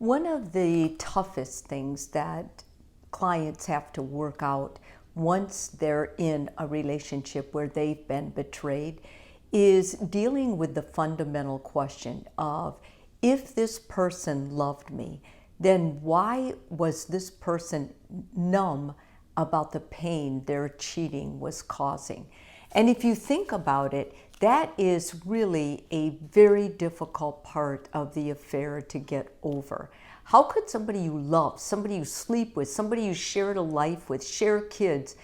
One of the toughest things that clients have to work out once they're in a relationship where they've been betrayed is dealing with the fundamental question of, if this person loved me, then why was this person numb about the pain their cheating was causing? And if you think about it, that is really a very difficult part of the affair to get over. How could somebody you love, somebody you sleep with, somebody you shared a life with, share kids,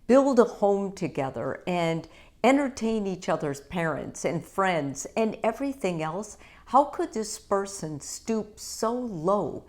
build a home together, and entertain each other's parents and friends and everything else, how could this person stoop so low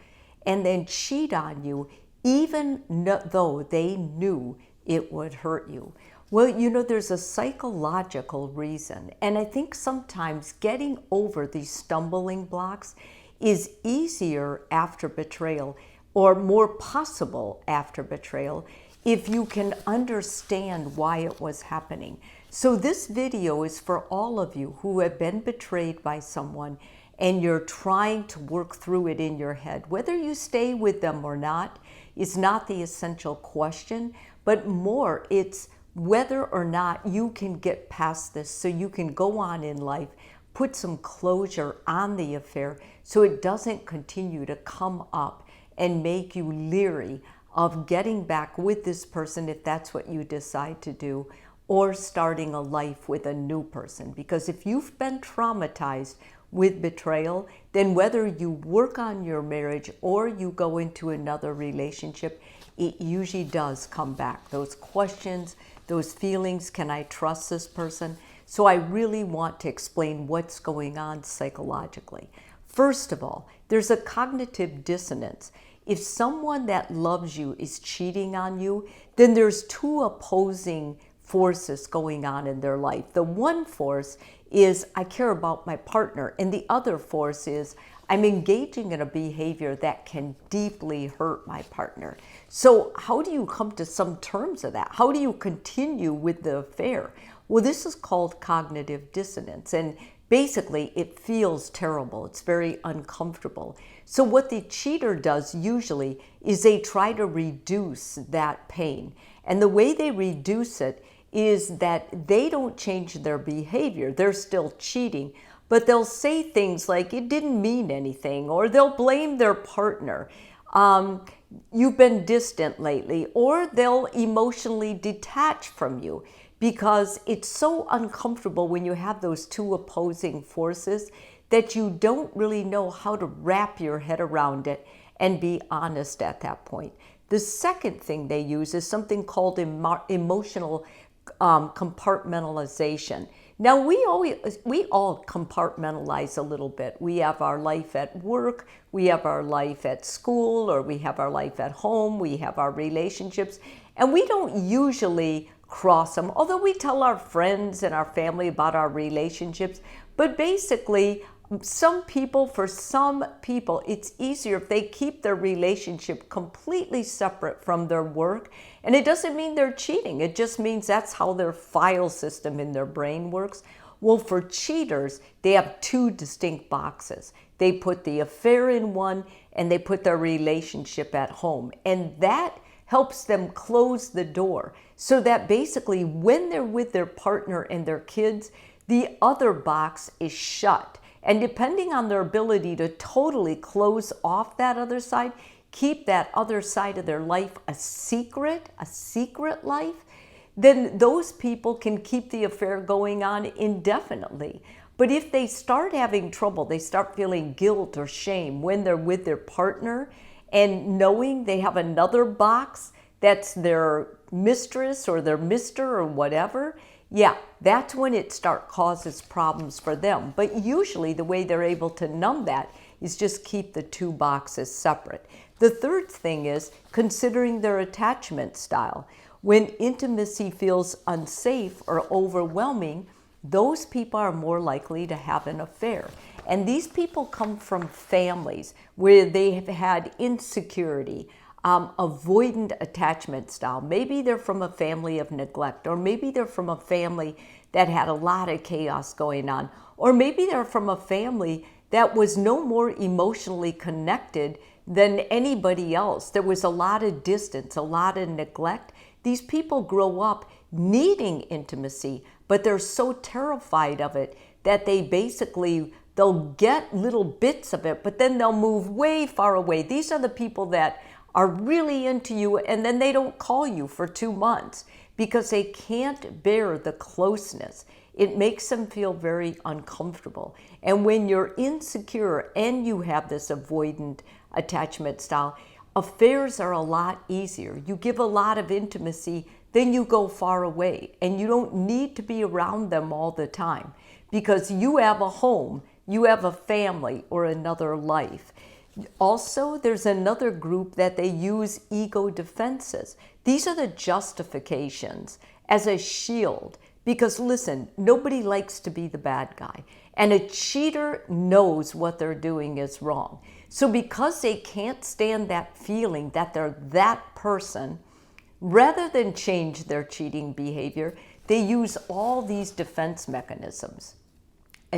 and then cheat on you even though they knew it would hurt you? Well, there's a psychological reason. And I think sometimes getting over these stumbling blocks is easier after betrayal, or more possible after betrayal, if you can understand why it was happening. So this video is for all of you who have been betrayed by someone and you're trying to work through it in your head. Whether you stay with them or not is not the essential question, but more it's whether or not you can get past this so you can go on in life, put some closure on the affair so it doesn't continue to come up and make you leery of getting back with this person if that's what you decide to do, or starting a life with a new person. Because if you've been traumatized with betrayal, then whether you work on your marriage or you go into another relationship, it usually does come back. Those questions, those feelings, can I trust this person? So I really want to explain what's going on psychologically. First of all, there's a cognitive dissonance. If someone that loves you is cheating on you, then there's two opposing forces going on in their life. The one force is, I care about my partner, and the other force is, I'm engaging in a behavior that can deeply hurt my partner. So how do you come to some terms of that? How do you continue with the affair? Well, this is called cognitive dissonance, and basically it feels terrible. It's very uncomfortable. So what the cheater does usually is they try to reduce that pain. And the way they reduce it is that they don't change their behavior. They're still cheating, but they'll say things like, it didn't mean anything, or they'll blame their partner. You've been distant lately, or they'll emotionally detach from you, because it's so uncomfortable when you have those two opposing forces that you don't really know how to wrap your head around it and be honest at that point. The second thing they use is something called emotional compartmentalization. Now, we all compartmentalize a little bit. We have our life at work, we have our life at school, or we have our life at home, we have our relationships, and we don't usually cross them, although we tell our friends and our family about our relationships. But basically, for some people, it's easier if they keep their relationship completely separate from their work. And it doesn't mean they're cheating. It just means that's how their file system in their brain works. Well, for cheaters, they have two distinct boxes. They put the affair in one, and they put their relationship at home. And that helps them close the door, so that basically when they're with their partner and their kids, the other box is shut. And depending on their ability to totally close off that other side, keep that other side of their life a secret life, then those people can keep the affair going on indefinitely. But if they start having trouble, they start feeling guilt or shame when they're with their partner, and knowing they have another box that's their mistress or their mister or whatever, yeah, that's when it causes problems for them. But usually the way they're able to numb that is just keep the two boxes separate. The third thing is considering their attachment style. When intimacy feels unsafe or overwhelming, those people are more likely to have an affair. And these people come from families where they have had insecurity, avoidant attachment style. Maybe they're from a family of neglect, or maybe they're from a family that had a lot of chaos going on, or maybe they're from a family that was no more emotionally connected than anybody else. There was a lot of distance, a lot of neglect. These people grow up needing intimacy, but they're so terrified of it that they'll get little bits of it, but then they'll move way far away. These are the people that are really into you, and then they don't call you for 2 months because they can't bear the closeness. It makes them feel very uncomfortable. And when you're insecure and you have this avoidant attachment style, affairs are a lot easier. You give a lot of intimacy, then you go far away, and you don't need to be around them all the time because you have a home, you have a family or another life. Also, there's another group that they use ego defenses. These are the justifications as a shield. Because listen, nobody likes to be the bad guy. And a cheater knows what they're doing is wrong. So because they can't stand that feeling that they're that person, rather than change their cheating behavior, they use all these defense mechanisms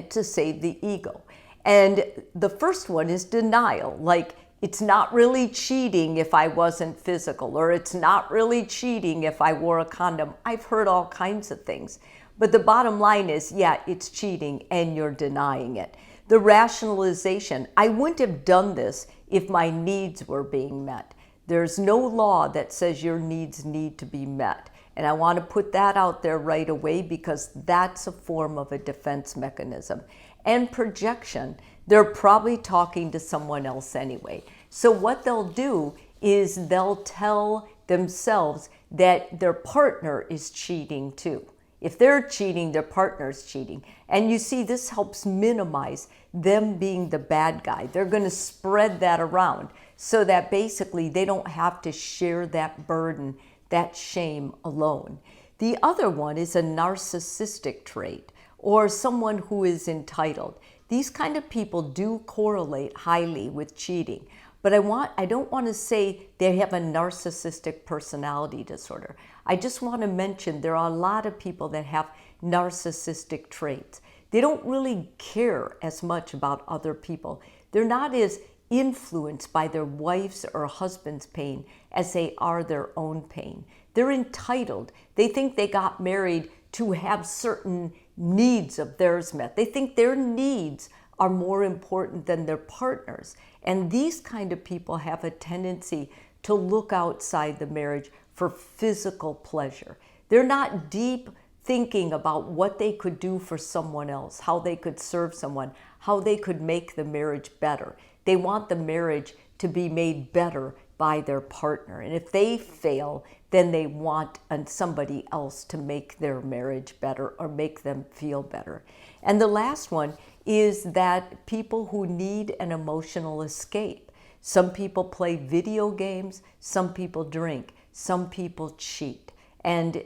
to save the ego. And the first one is denial, like it's not really cheating if I wasn't physical, or it's not really cheating if I wore a condom. I've heard all kinds of things. But the bottom line is, yeah, it's cheating and you're denying it. The rationalization, I wouldn't have done this if my needs were being met. There's no law that says your needs need to be met. And I want to put that out there right away because that's a form of a defense mechanism. And projection, they're probably talking to someone else anyway. So what they'll do is they'll tell themselves that their partner is cheating too. If they're cheating, their partner's cheating. And you see, this helps minimize them being the bad guy. They're going to spread that around so that basically they don't have to share that burden, that shame alone. The other one is a narcissistic trait, or someone who is entitled. These kind of people do correlate highly with cheating, but I don't want to say they have a narcissistic personality disorder. I just want to mention there are a lot of people that have narcissistic traits. They don't really care as much about other people. They're not as influenced by their wife's or husband's pain as they are their own pain. They're entitled. They think they got married to have certain needs of theirs met. They think their needs are more important than their partners. And these kind of people have a tendency to look outside the marriage for physical pleasure. They're not deep thinking about what they could do for someone else, how they could serve someone, how they could make the marriage better. They want the marriage to be made better by their partner. And if they fail, then they want somebody else to make their marriage better or make them feel better. And the last one is that people who need an emotional escape. Some people play video games, some people drink, some people cheat. And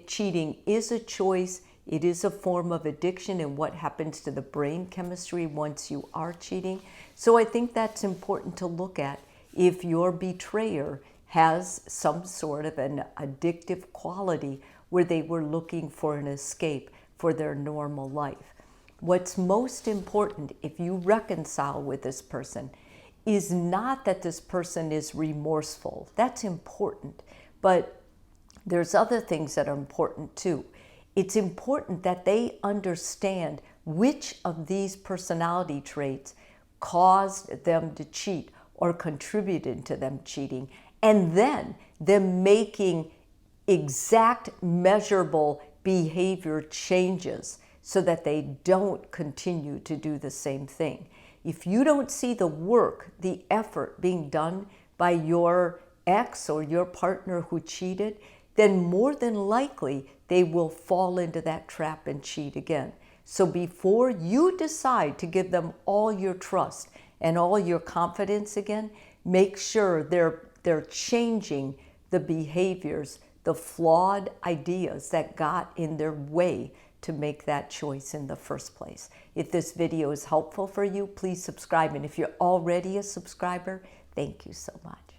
cheating is a choice. It is a form of addiction and what happens to the brain chemistry once you are cheating. So I think that's important to look at if your betrayer has some sort of an addictive quality where they were looking for an escape for their normal life. What's most important if you reconcile with this person is not that this person is remorseful. That's important, but there's other things that are important too. It's important that they understand which of these personality traits caused them to cheat or contributed to them cheating, and then them making exact measurable behavior changes so that they don't continue to do the same thing. If you don't see the work, the effort being done by your ex or your partner who cheated, then more than likely they will fall into that trap and cheat again. So before you decide to give them all your trust and all your confidence again, make sure they're changing the behaviors, the flawed ideas that got in their way to make that choice in the first place. If this video is helpful for you, please subscribe. And if you're already a subscriber, thank you so much.